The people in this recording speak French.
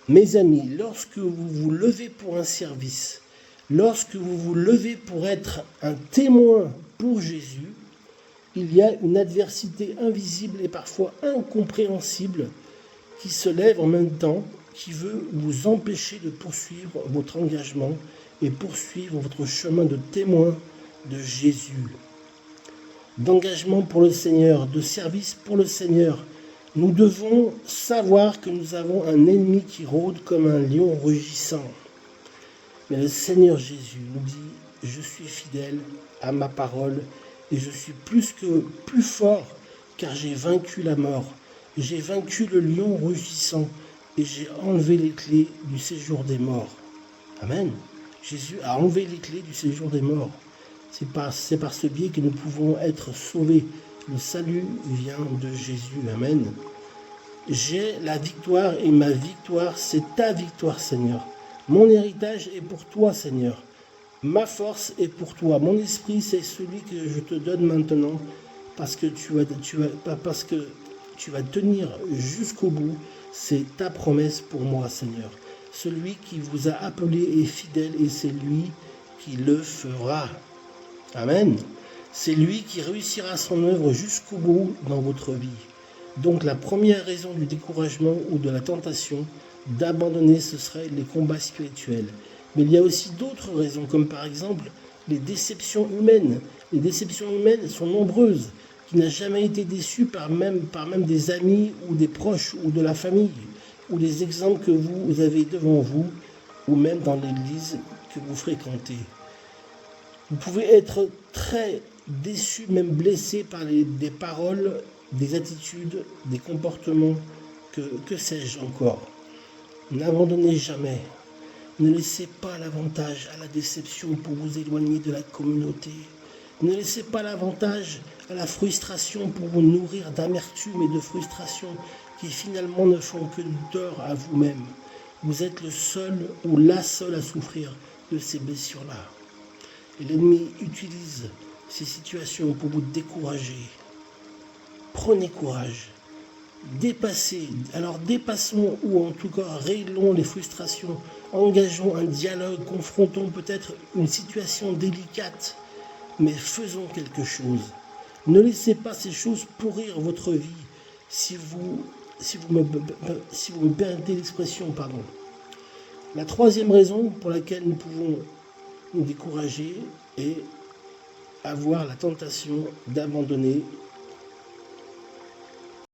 Mes amis, lorsque vous vous levez pour un service, lorsque vous vous levez pour être un témoin pour Jésus, il y a une adversité invisible et parfois incompréhensible qui se lève en même temps, qui veut vous empêcher de poursuivre votre engagement et poursuivre votre chemin de témoin de Jésus. D'engagement pour le Seigneur, de service pour le Seigneur. Nous devons savoir que nous avons un ennemi qui rôde comme un lion rugissant. Mais le Seigneur Jésus nous dit, je suis fidèle à ma parole et je suis plus fort car j'ai vaincu la mort. J'ai vaincu le lion rugissant et j'ai enlevé les clés du séjour des morts. Amen. Jésus a enlevé les clés du séjour des morts. C'est par ce biais que nous pouvons être sauvés. Le salut vient de Jésus. Amen. J'ai la victoire et ma victoire, c'est ta victoire, Seigneur. Mon héritage est pour toi, Seigneur. Ma force est pour toi. Mon esprit, c'est celui que je te donne maintenant parce que tu vas tenir jusqu'au bout. C'est ta promesse pour moi, Seigneur. Celui qui vous a appelé est fidèle et c'est lui qui le fera. Amen. C'est lui qui réussira son œuvre jusqu'au bout dans votre vie. Donc la première raison du découragement ou de la tentation d'abandonner, ce serait les combats spirituels. Mais il y a aussi d'autres raisons, comme par exemple les déceptions humaines. Les déceptions humaines sont nombreuses. Qui n'a jamais été déçu par même des amis ou des proches ou de la famille, ou des exemples que vous avez devant vous, ou même dans l'église que vous fréquentez. Vous pouvez être très déçu, même blessé par des paroles, des attitudes, des comportements, que sais-je encore. N'abandonnez jamais. Ne laissez pas l'avantage à la déception pour vous éloigner de la communauté. Ne laissez pas l'avantage à la frustration pour vous nourrir d'amertume et de frustration qui finalement ne font que du tort à vous-même. Vous êtes le seul ou la seule à souffrir de ces blessures-là. Et l'ennemi utilise ces situations pour vous décourager. Prenez courage. Dépassons ou en tout cas réglons les frustrations. Engageons un dialogue, confrontons peut-être une situation délicate. Mais faisons quelque chose. Ne laissez pas ces choses pourrir votre vie, si vous me permettez l'expression, pardon. La troisième raison pour laquelle nous pouvons nous décourager est avoir la tentation d'abandonner